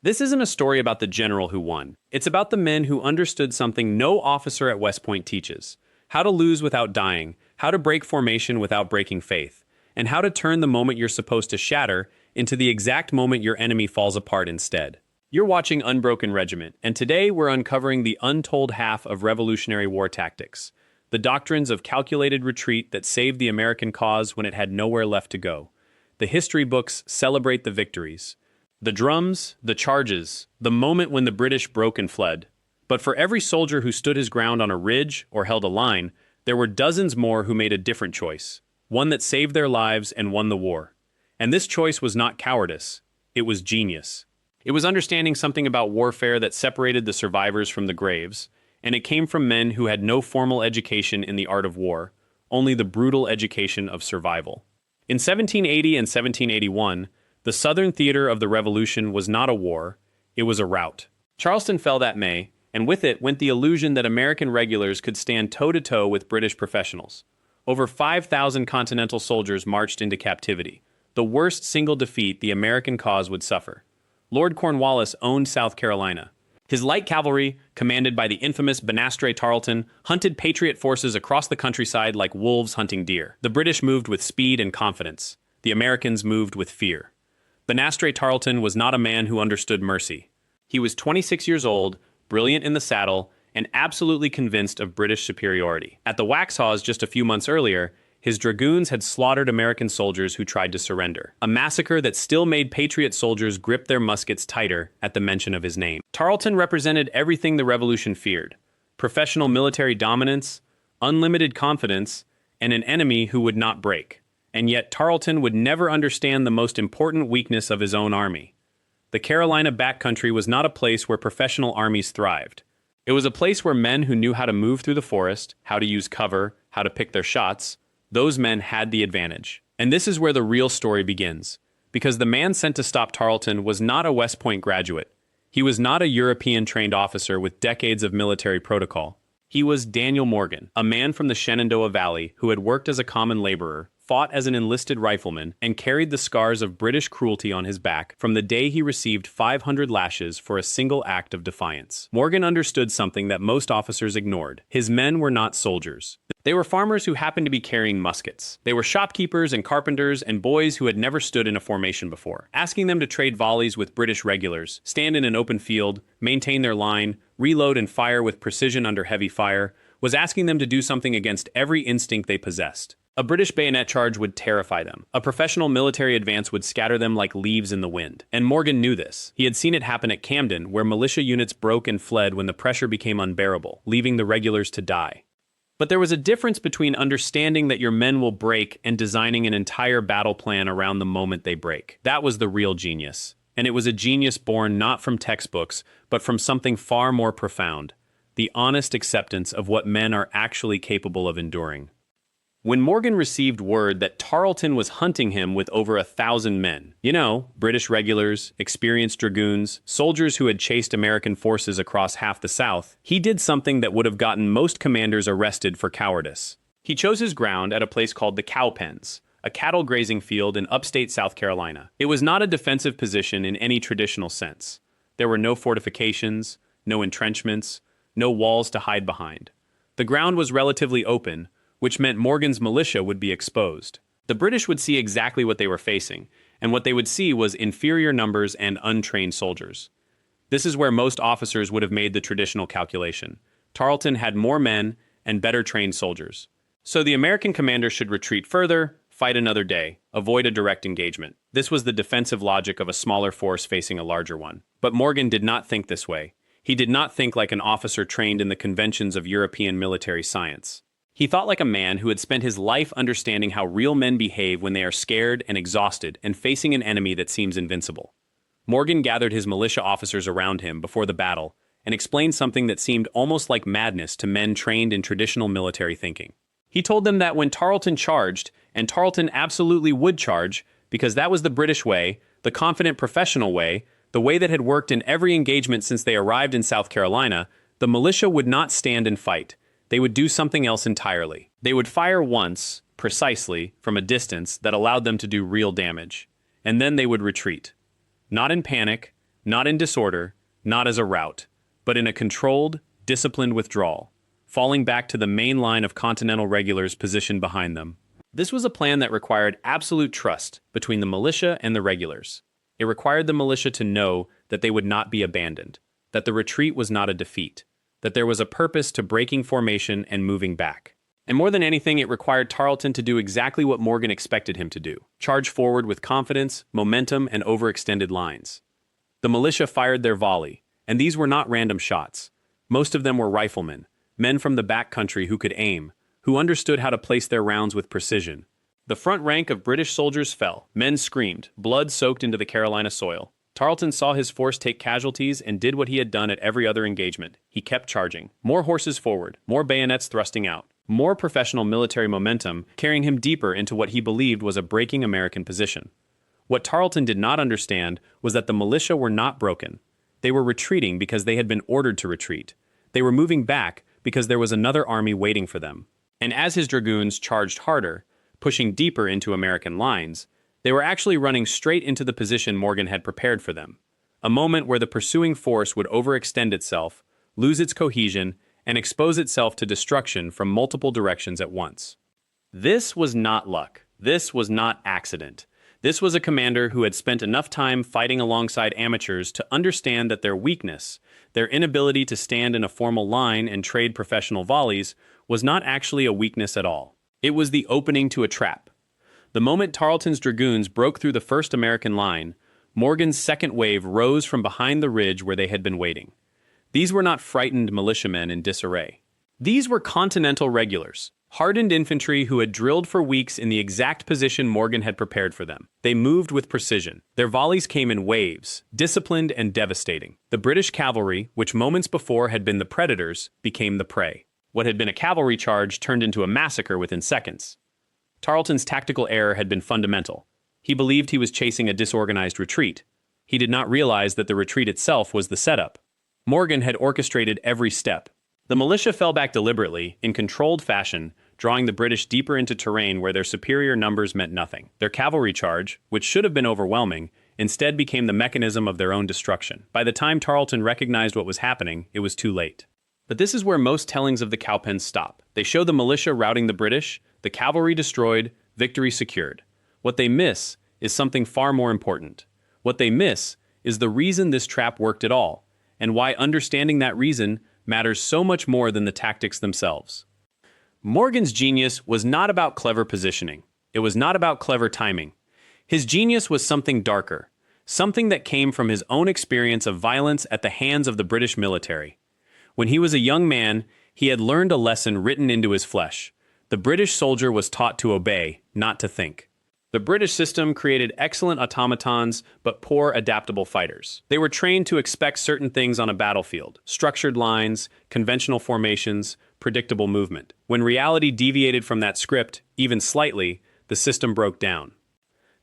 This isn't a story about the general who won. It's about the men who understood something no officer at West Point teaches: how to lose without dying, how to break formation without breaking faith, and how to turn the moment you're supposed to shatter into the exact moment your enemy falls apart instead. You're watching Unbroken Regiment, and today we're uncovering the untold half of Revolutionary War tactics, the doctrines of calculated retreat that saved the American cause when it had nowhere left to go. The history books celebrate the victories, the drums, the charges, the moment when the British broke and fled. But for every soldier who stood his ground on a ridge or held a line, there were dozens more who made a different choice, one that saved their lives and won the war. And this choice was not cowardice, it was genius. It was understanding something about warfare that separated the survivors from the graves, and it came from men who had no formal education in the art of war, only the brutal education of survival. In 1780 and 1781, the Southern theater of the Revolution was not a war, it was a rout. Charleston fell that May, and with it went the illusion that American regulars could stand toe-to-toe with British professionals. Over 5,000 Continental soldiers marched into captivity, the worst single defeat the American cause would suffer. Lord Cornwallis owned South Carolina. His light cavalry, commanded by the infamous Banastre Tarleton, hunted Patriot forces across the countryside like wolves hunting deer. The British moved with speed and confidence. The Americans moved with fear. Banastre Tarleton was not a man who understood mercy. He was 26 years old, brilliant in the saddle, and absolutely convinced of British superiority. At the Waxhaws just a few months earlier, his dragoons had slaughtered American soldiers who tried to surrender, a massacre that still made Patriot soldiers grip their muskets tighter at the mention of his name. Tarleton represented everything the Revolution feared: professional military dominance, unlimited confidence, and an enemy who would not break. And yet Tarleton would never understand the most important weakness of his own army. The Carolina backcountry was not a place where professional armies thrived. It was a place where men who knew how to move through the forest, how to use cover, how to pick their shots, those men had the advantage. And this is where the real story begins, because the man sent to stop Tarleton was not a West Point graduate. He was not a European-trained officer with decades of military protocol. He was Daniel Morgan, a man from the Shenandoah Valley who had worked as a common laborer, fought as an enlisted rifleman, and carried the scars of British cruelty on his back from the day he received 500 lashes for a single act of defiance. Morgan understood something that most officers ignored. His men were not soldiers. They were farmers who happened to be carrying muskets. They were shopkeepers and carpenters and boys who had never stood in a formation before. Asking them to trade volleys with British regulars, stand in an open field, maintain their line, reload and fire with precision under heavy fire, was asking them to do something against every instinct they possessed. A British bayonet charge would terrify them. A professional military advance would scatter them like leaves in the wind. And Morgan knew this. He had seen it happen at Camden, where militia units broke and fled when the pressure became unbearable, leaving the regulars to die. But there was a difference between understanding that your men will break and designing an entire battle plan around the moment they break. That was the real genius. And it was a genius born not from textbooks, but from something far more profound: the honest acceptance of what men are actually capable of enduring. When Morgan received word that Tarleton was hunting him with over 1,000 men, British regulars, experienced dragoons, soldiers who had chased American forces across half the South, he did something that would have gotten most commanders arrested for cowardice. He chose his ground at a place called the Cow Pens, a cattle grazing field in upstate South Carolina. It was not a defensive position in any traditional sense. There were no fortifications, no entrenchments, no walls to hide behind. The ground was relatively open, which meant Morgan's militia would be exposed. The British would see exactly what they were facing, and what they would see was inferior numbers and untrained soldiers. This is where most officers would have made the traditional calculation. Tarleton had more men and better trained soldiers. So the American commander should retreat further, fight another day, avoid a direct engagement. This was the defensive logic of a smaller force facing a larger one. But Morgan did not think this way. He did not think like an officer trained in the conventions of European military science. He thought like a man who had spent his life understanding how real men behave when they are scared and exhausted and facing an enemy that seems invincible. Morgan gathered his militia officers around him before the battle and explained something that seemed almost like madness to men trained in traditional military thinking. He told them that when Tarleton charged, and Tarleton absolutely would charge, because that was the British way, the confident professional way, the way that had worked in every engagement since they arrived in South Carolina, the militia would not stand and fight. They would do something else entirely. They would fire once, precisely, from a distance that allowed them to do real damage. And then they would retreat. Not in panic, not in disorder, not as a rout, but in a controlled, disciplined withdrawal, falling back to the main line of Continental regulars positioned behind them. This was a plan that required absolute trust between the militia and the regulars. It required the militia to know that they would not be abandoned, that the retreat was not a defeat, that there was a purpose to breaking formation and moving back. And more than anything, it required Tarleton to do exactly what Morgan expected him to do: charge forward with confidence, momentum, and overextended lines. The militia fired their volley, and these were not random shots. Most of them were riflemen, men from the back country who could aim, who understood how to place their rounds with precision. The front rank of British soldiers fell. Men screamed, blood soaked into the Carolina soil. Tarleton saw his force take casualties and did what he had done at every other engagement. He kept charging. More horses forward, more bayonets thrusting out, more professional military momentum carrying him deeper into what he believed was a breaking American position. What Tarleton did not understand was that the militia were not broken. They were retreating because they had been ordered to retreat. They were moving back because there was another army waiting for them. And as his dragoons charged harder, pushing deeper into American lines, they were actually running straight into the position Morgan had prepared for them. A moment where the pursuing force would overextend itself, lose its cohesion, and expose itself to destruction from multiple directions at once. This was not luck. This was not accident. This was a commander who had spent enough time fighting alongside amateurs to understand that their weakness, their inability to stand in a formal line and trade professional volleys, was not actually a weakness at all. It was the opening to a trap. The moment Tarleton's dragoons broke through the first American line, Morgan's second wave rose from behind the ridge where they had been waiting. These were not frightened militiamen in disarray. These were Continental regulars, hardened infantry who had drilled for weeks in the exact position Morgan had prepared for them. They moved with precision. Their volleys came in waves, disciplined and devastating. The British cavalry, which moments before had been the predators, became the prey. What had been a cavalry charge turned into a massacre within seconds. Tarleton's tactical error had been fundamental. He believed he was chasing a disorganized retreat. He did not realize that the retreat itself was the setup. Morgan had orchestrated every step. The militia fell back deliberately, in controlled fashion, drawing the British deeper into terrain where their superior numbers meant nothing. Their cavalry charge, which should have been overwhelming, instead became the mechanism of their own destruction. By the time Tarleton recognized what was happening, it was too late. But this is where most tellings of the Cowpens stop. They show the militia routing the British, the cavalry destroyed, victory secured. What they miss is something far more important. What they miss is the reason this trap worked at all, and why understanding that reason matters so much more than the tactics themselves. Morgan's genius was not about clever positioning. It was not about clever timing. His genius was something darker, something that came from his own experience of violence at the hands of the British military. When he was a young man, he had learned a lesson written into his flesh. The British soldier was taught to obey, not to think. The British system created excellent automatons, but poor adaptable fighters. They were trained to expect certain things on a battlefield: structured lines, conventional formations, predictable movement. When reality deviated from that script, even slightly, the system broke down.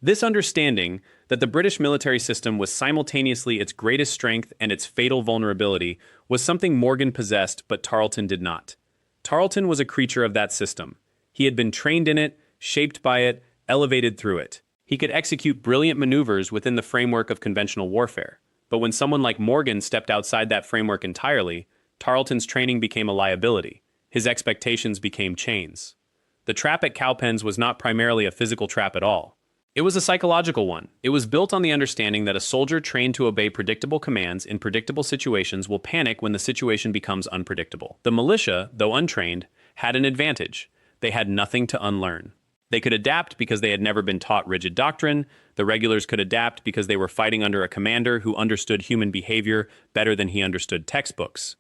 This understanding that the British military system was simultaneously its greatest strength and its fatal vulnerability was something Morgan possessed, but Tarleton did not. Tarleton was a creature of that system. He had been trained in it, shaped by it, elevated through it. He could execute brilliant maneuvers within the framework of conventional warfare. But when someone like Morgan stepped outside that framework entirely, Tarleton's training became a liability. His expectations became chains. The trap at Cowpens was not primarily a physical trap at all. It was a psychological one. It was built on the understanding that a soldier trained to obey predictable commands in predictable situations will panic when the situation becomes unpredictable. The militia, though untrained, had an advantage. They had nothing to unlearn. They could adapt because they had never been taught rigid doctrine. The regulars could adapt because they were fighting under a commander who understood human behavior better than he understood textbooks.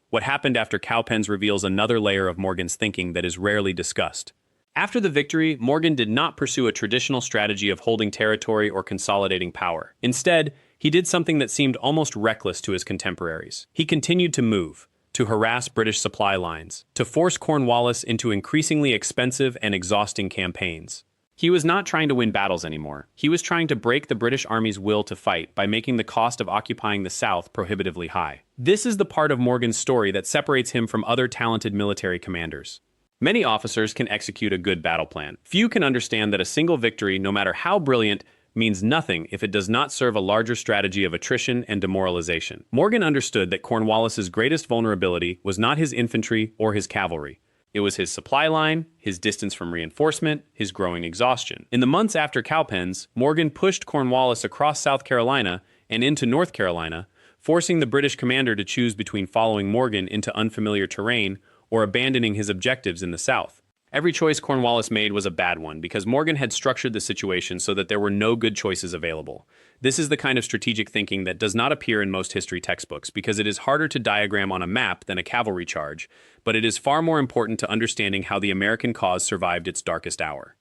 What happened after Cowpens reveals another layer of Morgan's thinking that is rarely discussed. After the victory, Morgan did not pursue a traditional strategy of holding territory or consolidating power. Instead, he did something that seemed almost reckless to his contemporaries. He continued to move, to harass British supply lines, to force Cornwallis into increasingly expensive and exhausting campaigns. He was not trying to win battles anymore. He was trying to break the British Army's will to fight by making the cost of occupying the South prohibitively high. This is the part of Morgan's story that separates him from other talented military commanders. Many officers can execute a good battle plan. Few can understand that a single victory, no matter how brilliant, means nothing if it does not serve a larger strategy of attrition and demoralization. Morgan understood that Cornwallis's greatest vulnerability was not his infantry or his cavalry. It was his supply line, his distance from reinforcement, his growing exhaustion. In the months after Cowpens, Morgan pushed Cornwallis across South Carolina and into North Carolina, forcing the British commander to choose between following Morgan into unfamiliar terrain or abandoning his objectives in the South. Every choice Cornwallis made was a bad one because Morgan had structured the situation so that there were no good choices available. This is the kind of strategic thinking that does not appear in most history textbooks because it is harder to diagram on a map than a cavalry charge, but it is far more important to understanding how the American cause survived its darkest hour.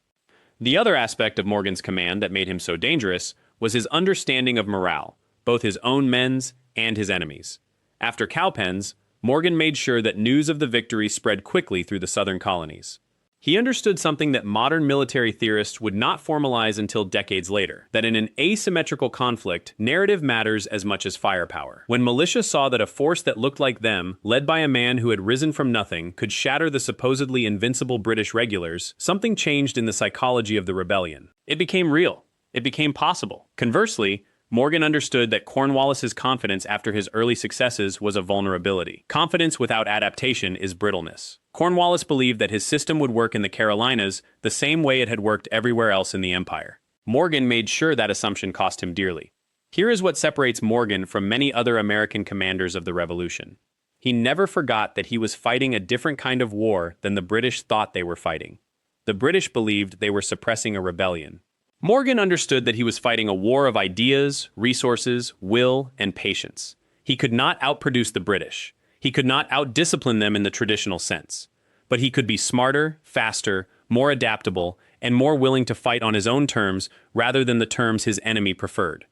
The other aspect of Morgan's command that made him so dangerous was his understanding of morale, both his own men's and his enemies. After Cowpens, Morgan made sure that news of the victory spread quickly through the southern colonies. He understood something that modern military theorists would not formalize until decades later, that in an asymmetrical conflict, narrative matters as much as firepower. When militia saw that a force that looked like them, led by a man who had risen from nothing, could shatter the supposedly invincible British regulars, something changed in the psychology of the rebellion. It became real. It became possible. Conversely, Morgan understood that Cornwallis's confidence after his early successes was a vulnerability. Confidence without adaptation is brittleness. Cornwallis believed that his system would work in the Carolinas the same way it had worked everywhere else in the empire. Morgan made sure that assumption cost him dearly. Here is what separates Morgan from many other American commanders of the Revolution. He never forgot that he was fighting a different kind of war than the British thought they were fighting. The British believed they were suppressing a rebellion. Morgan understood that he was fighting a war of ideas, resources, will, and patience. He could not outproduce the British. He could not outdiscipline them in the traditional sense. But he could be smarter, faster, more adaptable, and more willing to fight on his own terms rather than the terms his enemy preferred.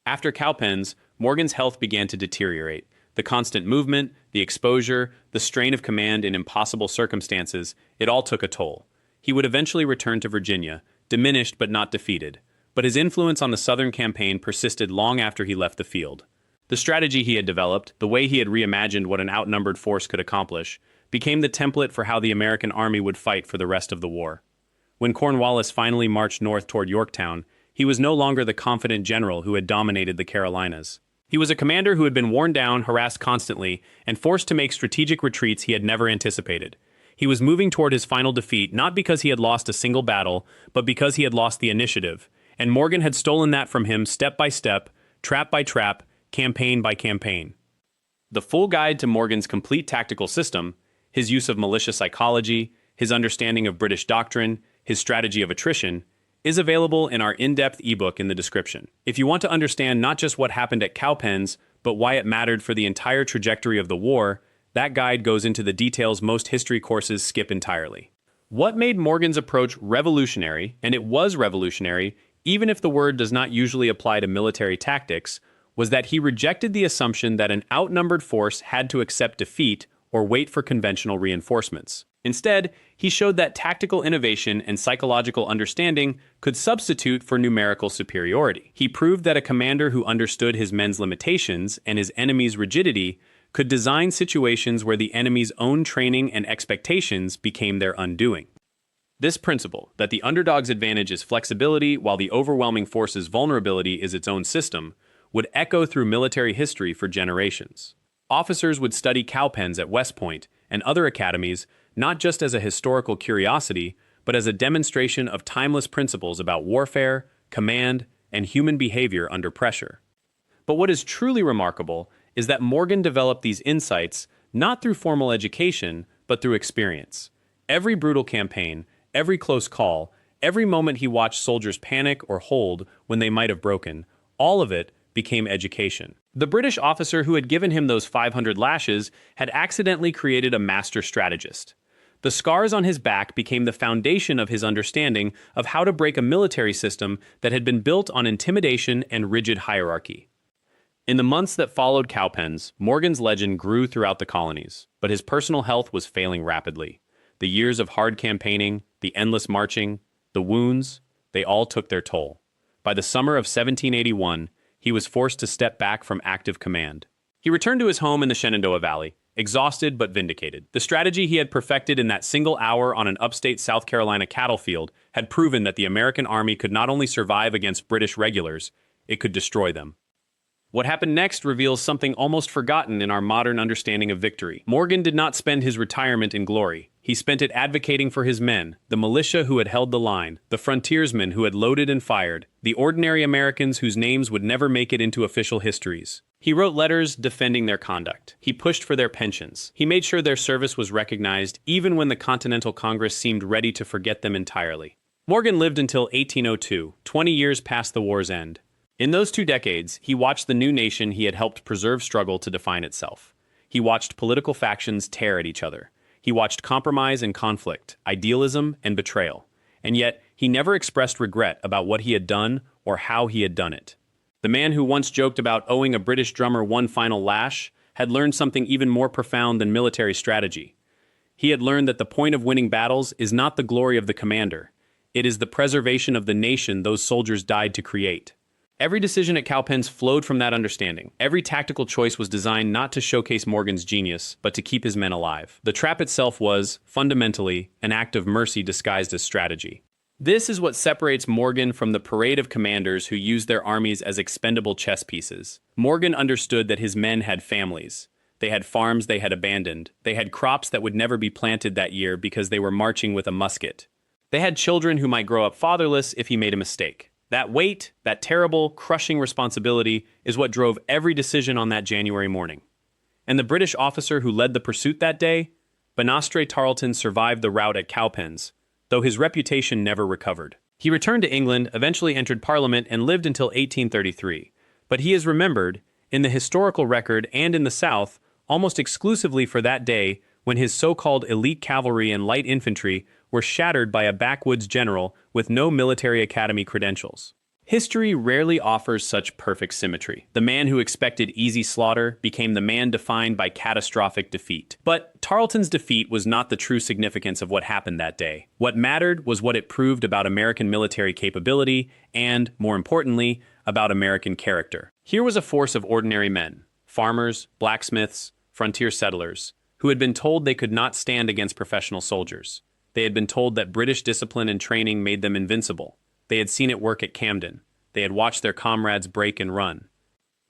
After Cowpens, Morgan's health began to deteriorate. The constant movement, the exposure, the strain of command in impossible circumstances, it all took a toll. He would eventually return to Virginia, diminished but not defeated, but his influence on the Southern campaign persisted long after he left the field. The strategy he had developed, the way he had reimagined what an outnumbered force could accomplish, became the template for how the American army would fight for the rest of the war. When Cornwallis finally marched north toward Yorktown, he was no longer the confident general who had dominated the Carolinas. He was a commander who had been worn down, harassed constantly, and forced to make strategic retreats he had never anticipated. He was moving toward his final defeat not because he had lost a single battle, but because he had lost the initiative, and Morgan had stolen that from him step by step, trap by trap, campaign by campaign. The full guide to Morgan's complete tactical system, his use of militia psychology, his understanding of British doctrine, his strategy of attrition, is available in our in-depth ebook in the description. If you want to understand not just what happened at Cowpens, but why it mattered for the entire trajectory of the war, that guide goes into the details most history courses skip entirely. What made Morgan's approach revolutionary, and it was revolutionary, even if the word does not usually apply to military tactics, was that he rejected the assumption that an outnumbered force had to accept defeat or wait for conventional reinforcements. Instead, he showed that tactical innovation and psychological understanding could substitute for numerical superiority. He proved that a commander who understood his men's limitations and his enemy's rigidity could design situations where the enemy's own training and expectations became their undoing. This principle, that the underdog's advantage is flexibility while the overwhelming force's vulnerability is its own system, would echo through military history for generations. Officers would study Cowpens at West Point and other academies not just as a historical curiosity, but as a demonstration of timeless principles about warfare, command, and human behavior under pressure. But what is truly remarkable is that Morgan developed these insights not through formal education, but through experience. Every brutal campaign, every close call, every moment he watched soldiers panic or hold when they might have broken, all of it became education. The British officer who had given him those 500 lashes had accidentally created a master strategist. The scars on his back became the foundation of his understanding of how to break a military system that had been built on intimidation and rigid hierarchy. In the months that followed Cowpens, Morgan's legend grew throughout the colonies, but his personal health was failing rapidly. The years of hard campaigning, the endless marching, the wounds, they all took their toll. By the summer of 1781, he was forced to step back from active command. He returned to his home in the Shenandoah Valley, exhausted but vindicated. The strategy he had perfected in that single hour on an upstate South Carolina cattle field had proven that the American army could not only survive against British regulars, it could destroy them. What happened next reveals something almost forgotten in our modern understanding of victory. Morgan did not spend his retirement in glory. He spent it advocating for his men, the militia who had held the line, the frontiersmen who had loaded and fired, the ordinary Americans whose names would never make it into official histories. He wrote letters defending their conduct. He pushed for their pensions. He made sure their service was recognized, even when the Continental Congress seemed ready to forget them entirely. Morgan lived until 1802, 20 years past the war's end. In those 2 decades, he watched the new nation he had helped preserve struggle to define itself. He watched political factions tear at each other. He watched compromise and conflict, idealism and betrayal. And yet, he never expressed regret about what he had done or how he had done it. The man who once joked about owing a British drummer one final lash had learned something even more profound than military strategy. He had learned that the point of winning battles is not the glory of the commander. It is the preservation of the nation those soldiers died to create. Every decision at Cowpens flowed from that understanding. Every tactical choice was designed not to showcase Morgan's genius, but to keep his men alive. The trap itself was, fundamentally, an act of mercy disguised as strategy. This is what separates Morgan from the parade of commanders who used their armies as expendable chess pieces. Morgan understood that his men had families. They had farms they had abandoned. They had crops that would never be planted that year because they were marching with a musket. They had children who might grow up fatherless if he made a mistake. That weight, that terrible, crushing responsibility, is what drove every decision on that January morning. And the British officer who led the pursuit that day, Banastre Tarleton, survived the rout at Cowpens, though his reputation never recovered. He returned to England, eventually entered Parliament, and lived until 1833. But he is remembered, in the historical record and in the South, almost exclusively for that day when his so-called elite cavalry and light infantry were shattered by a backwoods general with no military academy credentials. History rarely offers such perfect symmetry. The man who expected easy slaughter became the man defined by catastrophic defeat. But Tarleton's defeat was not the true significance of what happened that day. What mattered was what it proved about American military capability and, more importantly, about American character. Here was a force of ordinary men, farmers, blacksmiths, frontier settlers, who had been told they could not stand against professional soldiers. They had been told that British discipline and training made them invincible. They had seen it work at Camden. They had watched their comrades break and run.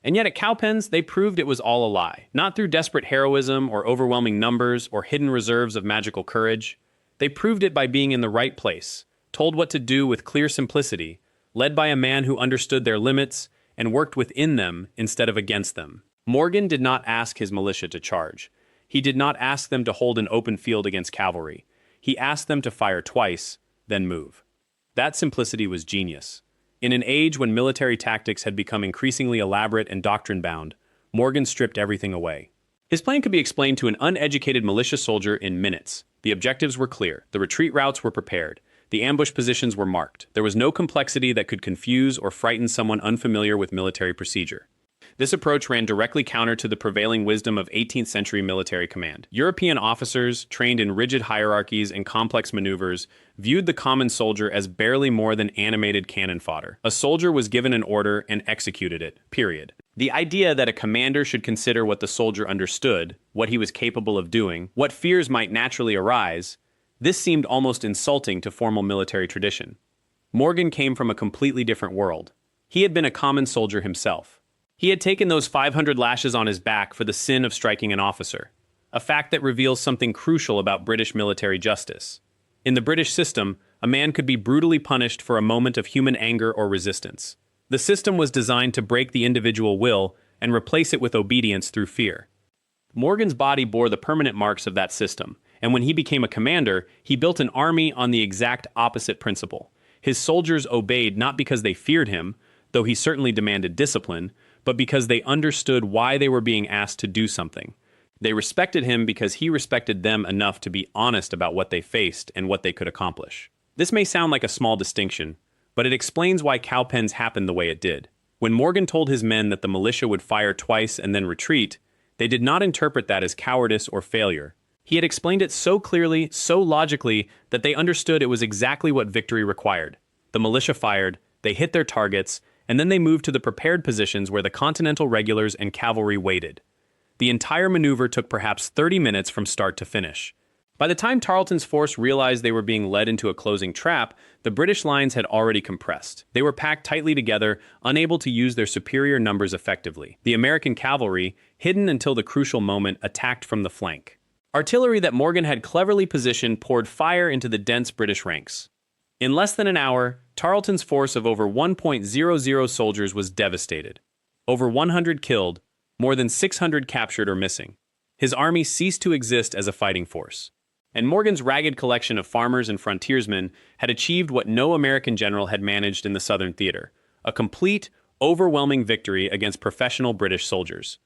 And yet at Cowpens, they proved it was all a lie. Not through desperate heroism or overwhelming numbers or hidden reserves of magical courage. They proved it by being in the right place, told what to do with clear simplicity, led by a man who understood their limits and worked within them instead of against them. Morgan did not ask his militia to charge. He did not ask them to hold an open field against cavalry. He asked them to fire twice, then move. That simplicity was genius. In an age when military tactics had become increasingly elaborate and doctrine-bound, Morgan stripped everything away. His plan could be explained to an uneducated militia soldier in minutes. The objectives were clear. The retreat routes were prepared. The ambush positions were marked. There was no complexity that could confuse or frighten someone unfamiliar with military procedure. This approach ran directly counter to the prevailing wisdom of 18th century military command. European officers, trained in rigid hierarchies and complex maneuvers, viewed the common soldier as barely more than animated cannon fodder. A soldier was given an order and executed it, period. The idea that a commander should consider what the soldier understood, what he was capable of doing, what fears might naturally arise, this seemed almost insulting to formal military tradition. Morgan came from a completely different world. He had been a common soldier himself. He had taken those 500 lashes on his back for the sin of striking an officer, a fact that reveals something crucial about British military justice. In the British system, a man could be brutally punished for a moment of human anger or resistance. The system was designed to break the individual will and replace it with obedience through fear. Morgan's body bore the permanent marks of that system, and when he became a commander, he built an army on the exact opposite principle. His soldiers obeyed not because they feared him, though he certainly demanded discipline, but because they understood why they were being asked to do something. They respected him because he respected them enough to be honest about what they faced and what they could accomplish. This may sound like a small distinction, but it explains why Cowpens happened the way it did. When Morgan told his men that the militia would fire twice and then retreat, they did not interpret that as cowardice or failure. He had explained it so clearly, so logically, that they understood it was exactly what victory required. The militia fired, they hit their targets, and then they moved to the prepared positions where the Continental regulars and cavalry waited. The entire maneuver took perhaps 30 minutes from start to finish. By the time Tarleton's force realized they were being led into a closing trap, the British lines had already compressed. They were packed tightly together, unable to use their superior numbers effectively. The American cavalry, hidden until the crucial moment, attacked from the flank. Artillery that Morgan had cleverly positioned poured fire into the dense British ranks. In less than an hour, Tarleton's force of over 1,000 soldiers was devastated. Over 100 killed, more than 600 captured or missing. His army ceased to exist as a fighting force. And Morgan's ragged collection of farmers and frontiersmen had achieved what no American general had managed in the Southern theater: a complete, overwhelming victory against professional British soldiers.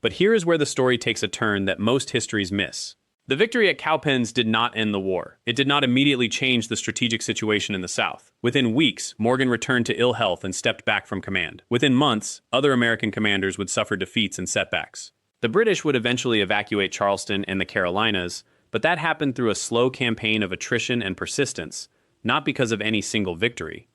But here is where the story takes a turn that most histories miss. The victory at Cowpens did not end the war. It did not immediately change the strategic situation in the South. Within weeks, Morgan returned to ill health and stepped back from command. Within months, other American commanders would suffer defeats and setbacks. The British would eventually evacuate Charleston and the Carolinas, but that happened through a slow campaign of attrition and persistence, not because of any single victory.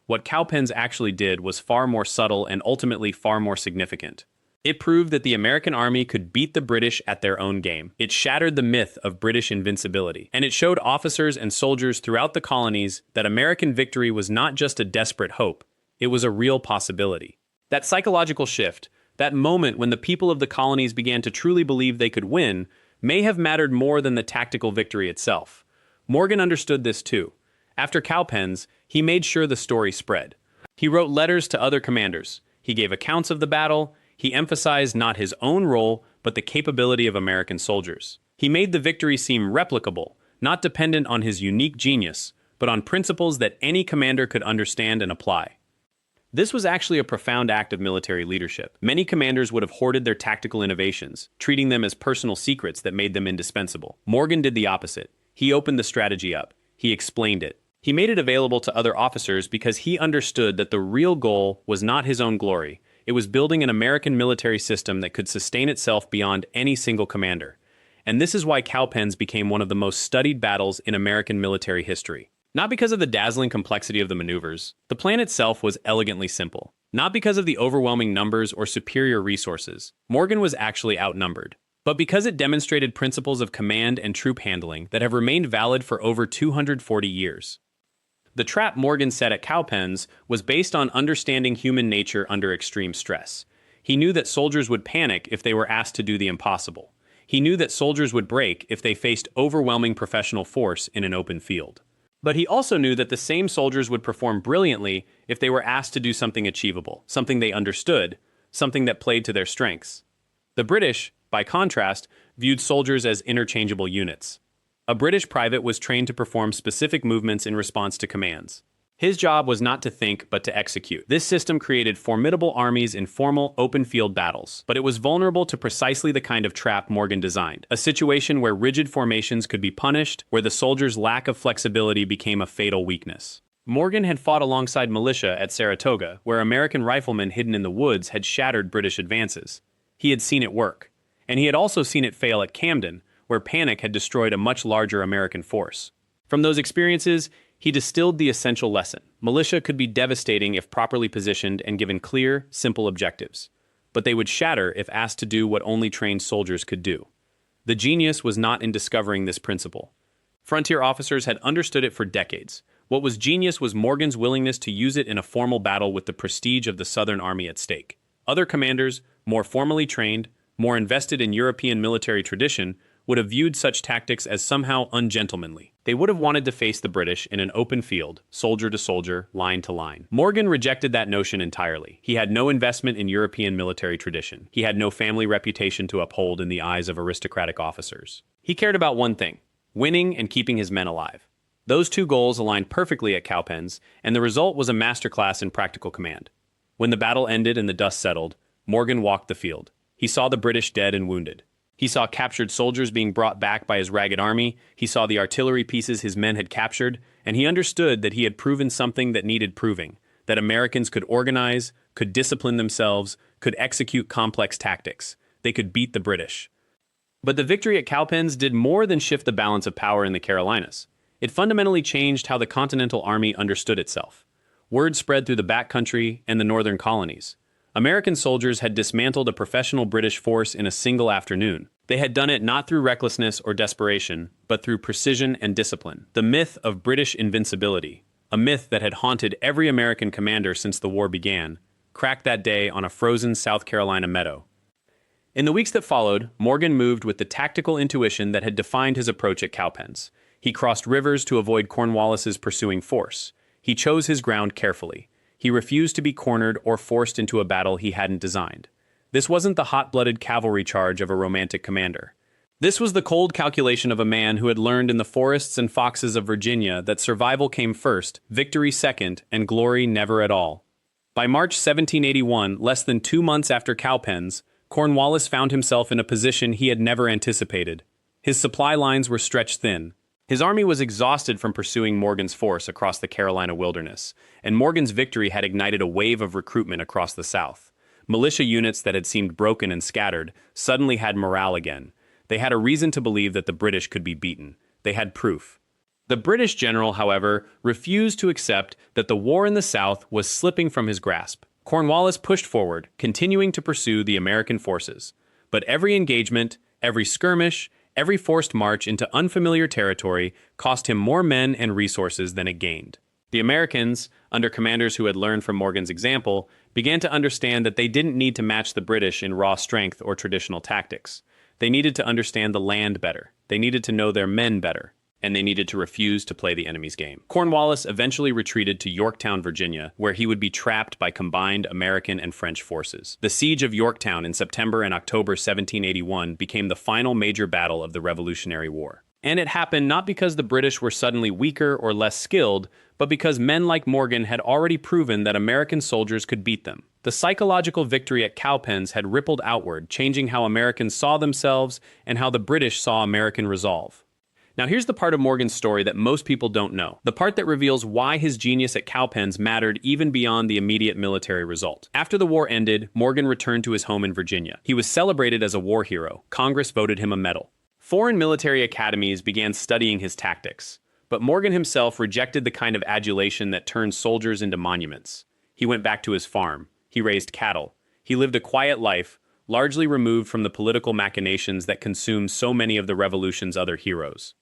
What Cowpens actually did was far more subtle and ultimately far more significant. It proved that the American army could beat the British at their own game. It shattered the myth of British invincibility, and it showed officers and soldiers throughout the colonies that American victory was not just a desperate hope, it was a real possibility. That psychological shift, that moment when the people of the colonies began to truly believe they could win, may have mattered more than the tactical victory itself. Morgan understood this too. After Cowpens, he made sure the story spread. He wrote letters to other commanders. He gave accounts of the battle. He emphasized not his own role, but the capability of American soldiers. He made the victory seem replicable, not dependent on his unique genius, but on principles that any commander could understand and apply. This was actually a profound act of military leadership. Many commanders would have hoarded their tactical innovations, treating them as personal secrets that made them indispensable. Morgan did the opposite. He opened the strategy up. He explained it. He made it available to other officers because he understood that the real goal was not his own glory. It was building an American military system that could sustain itself beyond any single commander. And this is why Cowpens became one of the most studied battles in American military history. Not because of the dazzling complexity of the maneuvers. The plan itself was elegantly simple. Not because of the overwhelming numbers or superior resources. Morgan was actually outnumbered. But because it demonstrated principles of command and troop handling that have remained valid for over 240 years. The trap Morgan set at Cowpens was based on understanding human nature under extreme stress. He knew that soldiers would panic if they were asked to do the impossible. He knew that soldiers would break if they faced overwhelming professional force in an open field. But he also knew that the same soldiers would perform brilliantly if they were asked to do something achievable, something they understood, something that played to their strengths. The British, by contrast, viewed soldiers as interchangeable units. A British private was trained to perform specific movements in response to commands. His job was not to think, but to execute. This system created formidable armies in formal, open-field battles, but it was vulnerable to precisely the kind of trap Morgan designed, a situation where rigid formations could be punished, where the soldiers' lack of flexibility became a fatal weakness. Morgan had fought alongside militia at Saratoga, where American riflemen hidden in the woods had shattered British advances. He had seen it work, and he had also seen it fail at Camden, where panic had destroyed a much larger American force. From those experiences, he distilled the essential lesson. Militia could be devastating if properly positioned and given clear, simple objectives. But they would shatter if asked to do what only trained soldiers could do. The genius was not in discovering this principle. Frontier officers had understood it for decades. What was genius was Morgan's willingness to use it in a formal battle with the prestige of the Southern Army at stake. Other commanders, more formally trained, more invested in European military tradition, would have viewed such tactics as somehow ungentlemanly. They would have wanted to face the British in an open field, soldier to soldier, line to line. Morgan rejected that notion entirely. He had no investment in European military tradition. He had no family reputation to uphold in the eyes of aristocratic officers. He cared about one thing: winning and keeping his men alive. Those two goals aligned perfectly at Cowpens, and the result was a masterclass in practical command. When the battle ended and the dust settled, Morgan walked the field. He saw the British dead and wounded. He saw captured soldiers being brought back by his ragged army. He saw the artillery pieces his men had captured, and he understood that he had proven something that needed proving, that Americans could organize, could discipline themselves, could execute complex tactics. They could beat the British. But the victory at Cowpens did more than shift the balance of power in the Carolinas. It fundamentally changed how the Continental Army understood itself. Word spread through the backcountry and the northern colonies. American soldiers had dismantled a professional British force in a single afternoon. They had done it not through recklessness or desperation, but through precision and discipline. The myth of British invincibility, a myth that had haunted every American commander since the war began, cracked that day on a frozen South Carolina meadow. In the weeks that followed, Morgan moved with the tactical intuition that had defined his approach at Cowpens. He crossed rivers to avoid Cornwallis's pursuing force. He chose his ground carefully. He refused to be cornered or forced into a battle he hadn't designed. This wasn't the hot-blooded cavalry charge of a romantic commander. This was the cold calculation of a man who had learned in the forests and foxes of Virginia that survival came first, victory second, and glory never at all. By March 1781, less than 2 months after Cowpens, Cornwallis found himself in a position he had never anticipated. His supply lines were stretched thin. His army was exhausted from pursuing Morgan's force across the Carolina wilderness, and Morgan's victory had ignited a wave of recruitment across the South. Militia units that had seemed broken and scattered suddenly had morale again. They had a reason to believe that the British could be beaten. They had proof. The British general, however, refused to accept that the war in the South was slipping from his grasp. Cornwallis pushed forward, continuing to pursue the American forces. But every engagement, every skirmish, every forced march into unfamiliar territory cost him more men and resources than it gained. The Americans, under commanders who had learned from Morgan's example, began to understand that they didn't need to match the British in raw strength or traditional tactics. They needed to understand the land better. They needed to know their men better. And they needed to refuse to play the enemy's game. Cornwallis eventually retreated to Yorktown, Virginia, where he would be trapped by combined American and French forces. The siege of Yorktown in September and October 1781 became the final major battle of the Revolutionary War. And it happened not because the British were suddenly weaker or less skilled, but because men like Morgan had already proven that American soldiers could beat them. The psychological victory at Cowpens had rippled outward, changing how Americans saw themselves and how the British saw American resolve. Now here's the part of Morgan's story that most people don't know, the part that reveals why his genius at Cowpens mattered even beyond the immediate military result. After the war ended, Morgan returned to his home in Virginia. He was celebrated as a war hero. Congress voted him a medal. Foreign military academies began studying his tactics, but Morgan himself rejected the kind of adulation that turned soldiers into monuments. He went back to his farm. He raised cattle. He lived a quiet life, largely removed from the political machinations that consumed so many of the Revolution's other heroes.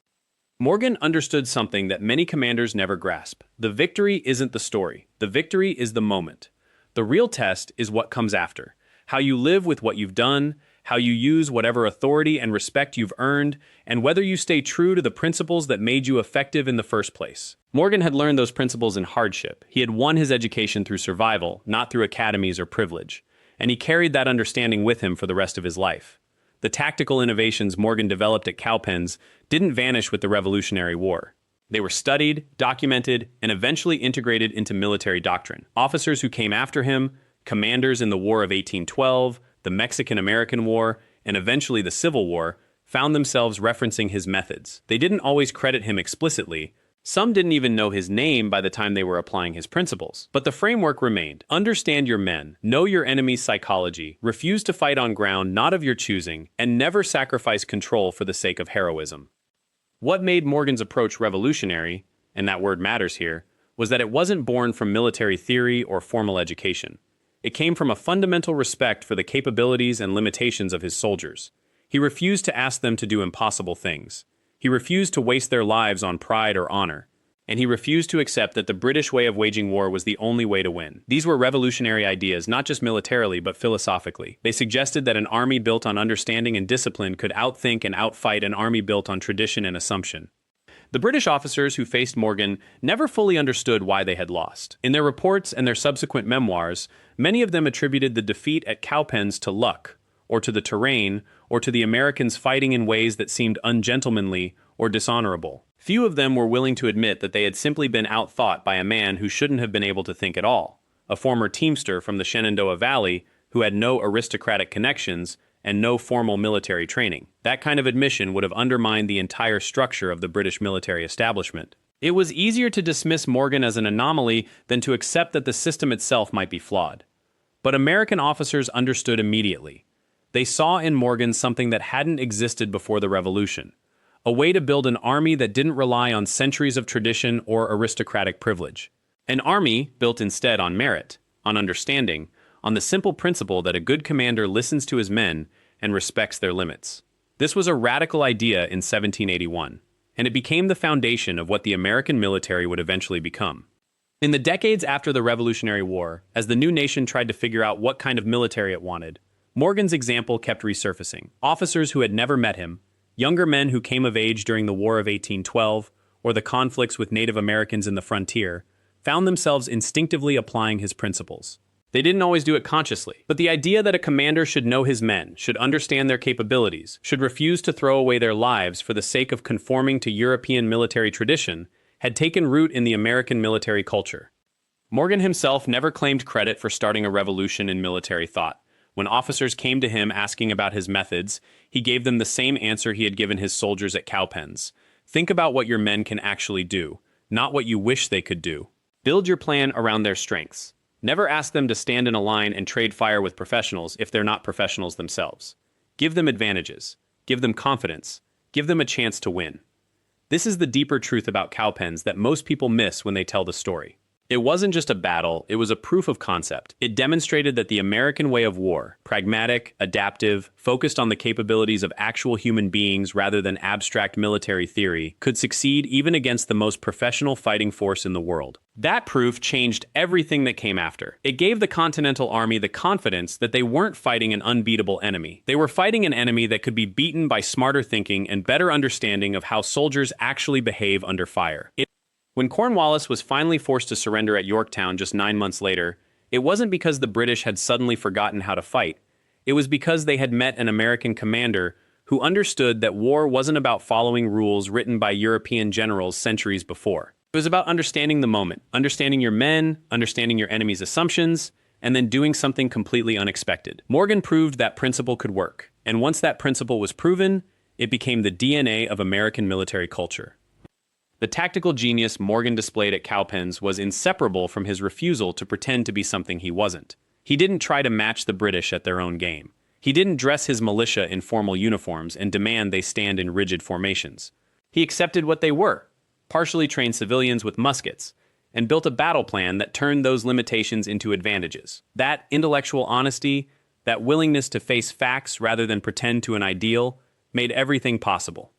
Morgan understood something that many commanders never grasp. The victory isn't the story. The victory is the moment. The real test is what comes after. How you live with what you've done, how you use whatever authority and respect you've earned, and whether you stay true to the principles that made you effective in the first place. Morgan had learned those principles in hardship. He had won his education through survival, not through academies or privilege. And he carried that understanding with him for the rest of his life. The tactical innovations Morgan developed at Cowpens didn't vanish with the Revolutionary War. They were studied, documented, and eventually integrated into military doctrine. Officers who came after him, commanders in the War of 1812, the Mexican-American War, and eventually the Civil War, found themselves referencing his methods. They didn't always credit him explicitly. Some didn't even know his name by the time they were applying his principles. But the framework remained. Understand your men, know your enemy's psychology, refuse to fight on ground not of your choosing, and never sacrifice control for the sake of heroism. What made Morgan's approach revolutionary, and that word matters here, was that it wasn't born from military theory or formal education. It came from a fundamental respect for the capabilities and limitations of his soldiers. He refused to ask them to do impossible things. He refused to waste their lives on pride or honor, and he refused to accept that the British way of waging war was the only way to win. These were revolutionary ideas, not just militarily, but philosophically. They suggested that an army built on understanding and discipline could outthink and outfight an army built on tradition and assumption. The British officers who faced Morgan never fully understood why they had lost. In their reports and their subsequent memoirs, many of them attributed the defeat at Cowpens to luck, or to the terrain, or to the Americans fighting in ways that seemed ungentlemanly or dishonorable. Few of them were willing to admit that they had simply been outthought by a man who shouldn't have been able to think at all, a former teamster from the Shenandoah Valley who had no aristocratic connections and no formal military training. That kind of admission would have undermined the entire structure of the British military establishment. It was easier to dismiss Morgan as an anomaly than to accept that the system itself might be flawed. But American officers understood immediately. They saw in Morgan something that hadn't existed before the Revolution, a way to build an army that didn't rely on centuries of tradition or aristocratic privilege. An army built instead on merit, on understanding, on the simple principle that a good commander listens to his men and respects their limits. This was a radical idea in 1781, and it became the foundation of what the American military would eventually become. In the decades after the Revolutionary War, as the new nation tried to figure out what kind of military it wanted, Morgan's example kept resurfacing. Officers who had never met him, younger men who came of age during the War of 1812, or the conflicts with Native Americans in the frontier, found themselves instinctively applying his principles. They didn't always do it consciously, but the idea that a commander should know his men, should understand their capabilities, should refuse to throw away their lives for the sake of conforming to European military tradition, had taken root in the American military culture. Morgan himself never claimed credit for starting a revolution in military thought. When officers came to him asking about his methods, he gave them the same answer he had given his soldiers at cowpens. Think about what your men can actually do, not what you wish they could do. Build your plan around their strengths. Never ask them to stand in a line and trade fire with professionals if they're not professionals themselves. Give them advantages. Give them confidence. Give them a chance to win. This is the deeper truth about cowpens that most people miss when they tell the story. It wasn't just a battle, it was a proof of concept. It demonstrated that the American way of war, pragmatic, adaptive, focused on the capabilities of actual human beings rather than abstract military theory, could succeed even against the most professional fighting force in the world. That proof changed everything that came after. It gave the Continental Army the confidence that they weren't fighting an unbeatable enemy. They were fighting an enemy that could be beaten by smarter thinking and better understanding of how soldiers actually behave under fire. When Cornwallis was finally forced to surrender at Yorktown just 9 months later, it wasn't because the British had suddenly forgotten how to fight. It was because they had met an American commander who understood that war wasn't about following rules written by European generals centuries before. It was about understanding the moment, understanding your men, understanding your enemy's assumptions, and then doing something completely unexpected. Morgan proved that principle could work, and once that principle was proven, it became the DNA of American military culture. The tactical genius Morgan displayed at cowpens was inseparable from his refusal to pretend to be something he wasn't. He didn't try to match the British at their own game. He didn't dress his militia in formal uniforms and demand they stand in rigid formations. He accepted what they were, partially trained civilians with muskets, and built a battle plan that turned those limitations into advantages. That intellectual honesty, that willingness to face facts rather than pretend to an ideal, made everything possible.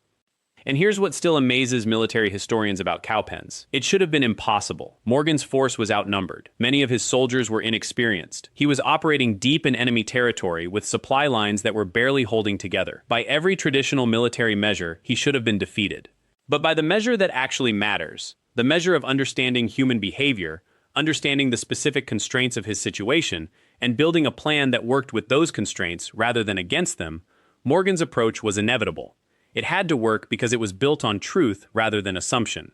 And here's what still amazes military historians about cowpens. It should have been impossible. Morgan's force was outnumbered. Many of his soldiers were inexperienced. He was operating deep in enemy territory with supply lines that were barely holding together. By every traditional military measure, he should have been defeated. But by the measure that actually matters, the measure of understanding human behavior, understanding the specific constraints of his situation, and building a plan that worked with those constraints rather than against them, Morgan's approach was inevitable. It had to work because it was built on truth rather than assumption.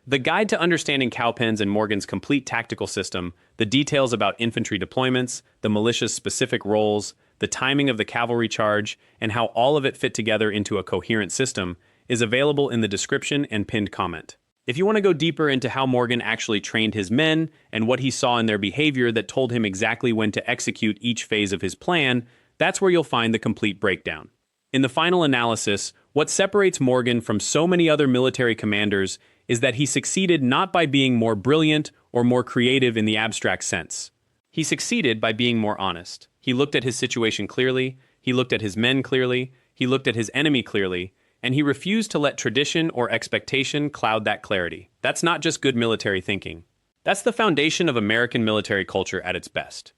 The guide to understanding cowpens and Morgan's complete tactical system, the details about infantry deployments, the militia's specific roles, the timing of the cavalry charge, and how all of it fit together into a coherent system, is available in the description and pinned comment. If you want to go deeper into how Morgan actually trained his men and what he saw in their behavior that told him exactly when to execute each phase of his plan, that's where you'll find the complete breakdown. In the final analysis, what separates Morgan from so many other military commanders is that he succeeded not by being more brilliant or more creative in the abstract sense. He succeeded by being more honest. He looked at his situation clearly, he looked at his men clearly, he looked at his enemy clearly, and he refused to let tradition or expectation cloud that clarity. That's not just good military thinking. That's the foundation of American military culture at its best.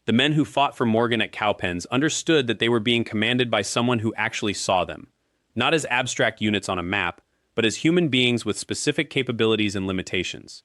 The men who fought for Morgan at cowpens understood that they were being commanded by someone who actually saw them, not as abstract units on a map, but as human beings with specific capabilities and limitations.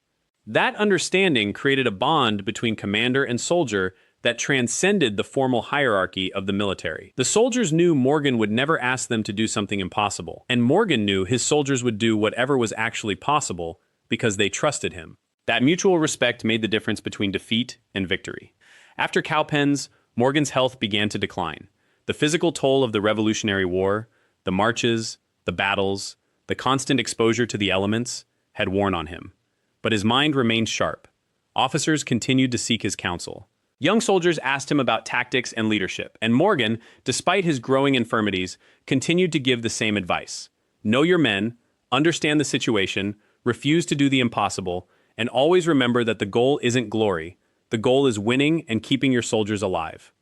That understanding created a bond between commander and soldier that transcended the formal hierarchy of the military. The soldiers knew Morgan would never ask them to do something impossible, and Morgan knew his soldiers would do whatever was actually possible because they trusted him. That mutual respect made the difference between defeat and victory. After cowpens, Morgan's health began to decline. The physical toll of the Revolutionary War, the marches, the battles, the constant exposure to the elements, had worn on him. But his mind remained sharp. Officers continued to seek his counsel. Young soldiers asked him about tactics and leadership, and Morgan, despite his growing infirmities, continued to give the same advice. Know your men, understand the situation, refuse to do the impossible, and always remember that the goal isn't glory. The goal is winning and keeping your soldiers alive.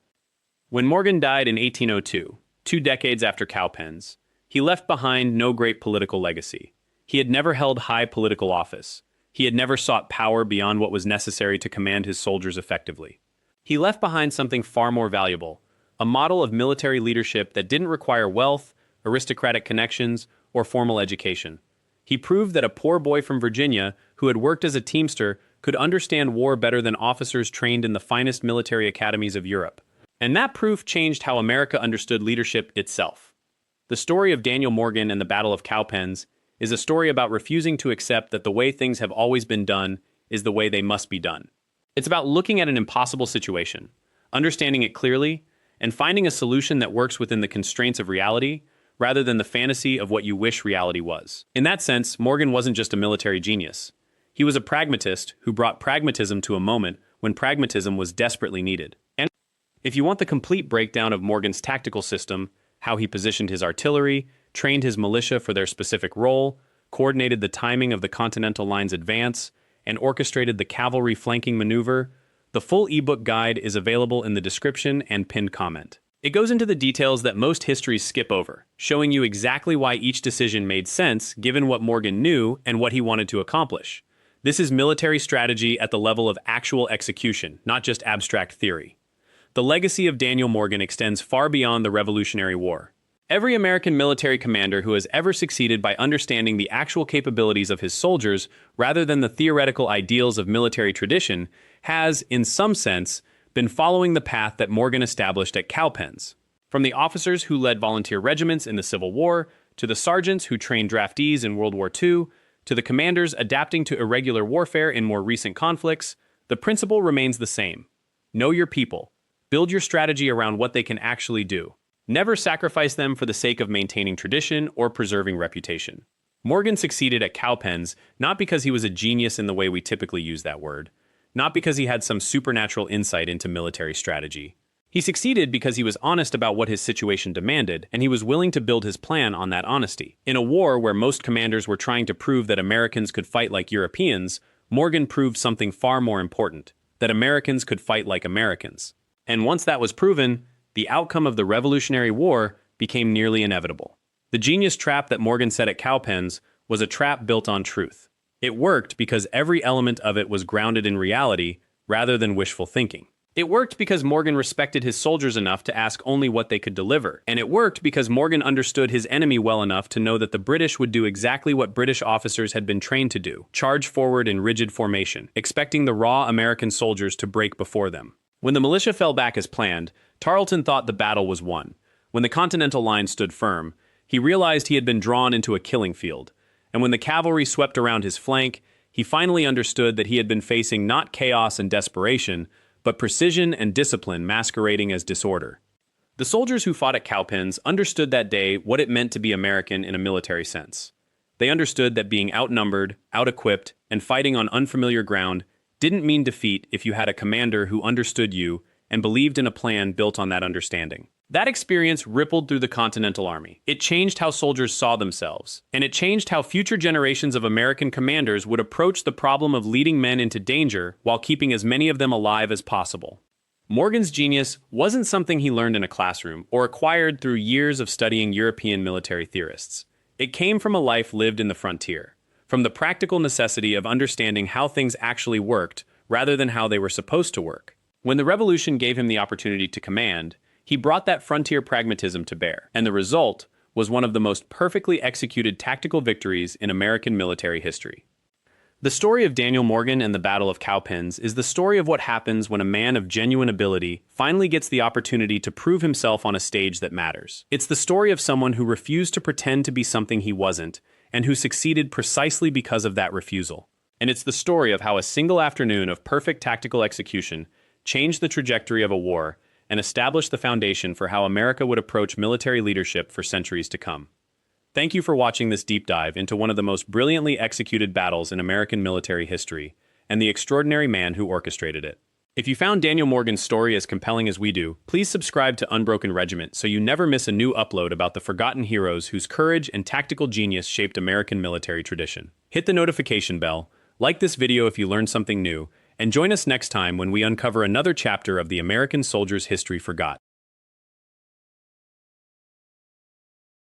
When Morgan died in 1802, 2 decades after Cowpens, he left behind no great political legacy. He had never held high political office. He had never sought power beyond what was necessary to command his soldiers effectively. He left behind something far more valuable, a model of military leadership that didn't require wealth, aristocratic connections, or formal education. He proved that a poor boy from Virginia who had worked as a teamster could understand war better than officers trained in the finest military academies of Europe. And that proof changed how America understood leadership itself. The story of Daniel Morgan and the Battle of Cowpens is a story about refusing to accept that the way things have always been done is the way they must be done. It's about looking at an impossible situation, understanding it clearly, and finding a solution that works within the constraints of reality, rather than the fantasy of what you wish reality was. In that sense, Morgan wasn't just a military genius. He was a pragmatist who brought pragmatism to a moment when pragmatism was desperately needed. And if you want the complete breakdown of Morgan's tactical system, how he positioned his artillery, trained his militia for their specific role, coordinated the timing of the Continental Line's advance, and orchestrated the cavalry flanking maneuver, the full ebook guide is available in the description and pinned comment. It goes into the details that most histories skip over, showing you exactly why each decision made sense given what Morgan knew and what he wanted to accomplish. This is military strategy at the level of actual execution, not just abstract theory. The legacy of Daniel Morgan extends far beyond the Revolutionary War. Every American military commander who has ever succeeded by understanding the actual capabilities of his soldiers rather than the theoretical ideals of military tradition has, in some sense, been following the path that Morgan established at Cowpens. From the officers who led volunteer regiments in the Civil War, to the sergeants who trained draftees in World War II, to the commanders adapting to irregular warfare in more recent conflicts, the principle remains the same. Know your people. Build your strategy around what they can actually do. Never sacrifice them for the sake of maintaining tradition or preserving reputation. Morgan succeeded at Cowpens not because he was a genius in the way we typically use that word, not because he had some supernatural insight into military strategy. He succeeded because he was honest about what his situation demanded, and he was willing to build his plan on that honesty. In a war where most commanders were trying to prove that Americans could fight like Europeans, Morgan proved something far more important, that Americans could fight like Americans. And once that was proven, the outcome of the Revolutionary War became nearly inevitable. The genius trap that Morgan set at Cowpens was a trap built on truth. It worked because every element of it was grounded in reality rather than wishful thinking. It worked because Morgan respected his soldiers enough to ask only what they could deliver. And it worked because Morgan understood his enemy well enough to know that the British would do exactly what British officers had been trained to do: charge forward in rigid formation, expecting the raw American soldiers to break before them. When the militia fell back as planned, Tarleton thought the battle was won. When the Continental Line stood firm, he realized he had been drawn into a killing field. And when the cavalry swept around his flank, he finally understood that he had been facing not chaos and desperation, but precision and discipline masquerading as disorder. The soldiers who fought at Cowpens understood that day what it meant to be American in a military sense. They understood that being outnumbered, out-equipped, and fighting on unfamiliar ground didn't mean defeat if you had a commander who understood you and believed in a plan built on that understanding. That experience rippled through the Continental Army. It changed how soldiers saw themselves, and it changed how future generations of American commanders would approach the problem of leading men into danger while keeping as many of them alive as possible. Morgan's genius wasn't something he learned in a classroom or acquired through years of studying European military theorists. It came from a life lived in the frontier, from the practical necessity of understanding how things actually worked rather than how they were supposed to work. When the Revolution gave him the opportunity to command, he brought that frontier pragmatism to bear, and the result was one of the most perfectly executed tactical victories in American military history. The story of Daniel Morgan and the Battle of Cowpens is the story of what happens when a man of genuine ability finally gets the opportunity to prove himself on a stage that matters. It's the story of someone who refused to pretend to be something he wasn't, and who succeeded precisely because of that refusal. And it's the story of how a single afternoon of perfect tactical execution changed the trajectory of a war and established the foundation for how America would approach military leadership for centuries to come. Thank you for watching this deep dive into one of the most brilliantly executed battles in American military history, and the extraordinary man who orchestrated it. If you found Daniel Morgan's story as compelling as we do, please subscribe to Unbroken Regiment so you never miss a new upload about the forgotten heroes whose courage and tactical genius shaped American military tradition. Hit the notification bell, like this video if you learned something new, and join us next time when we uncover another chapter of the American soldier's history forgot.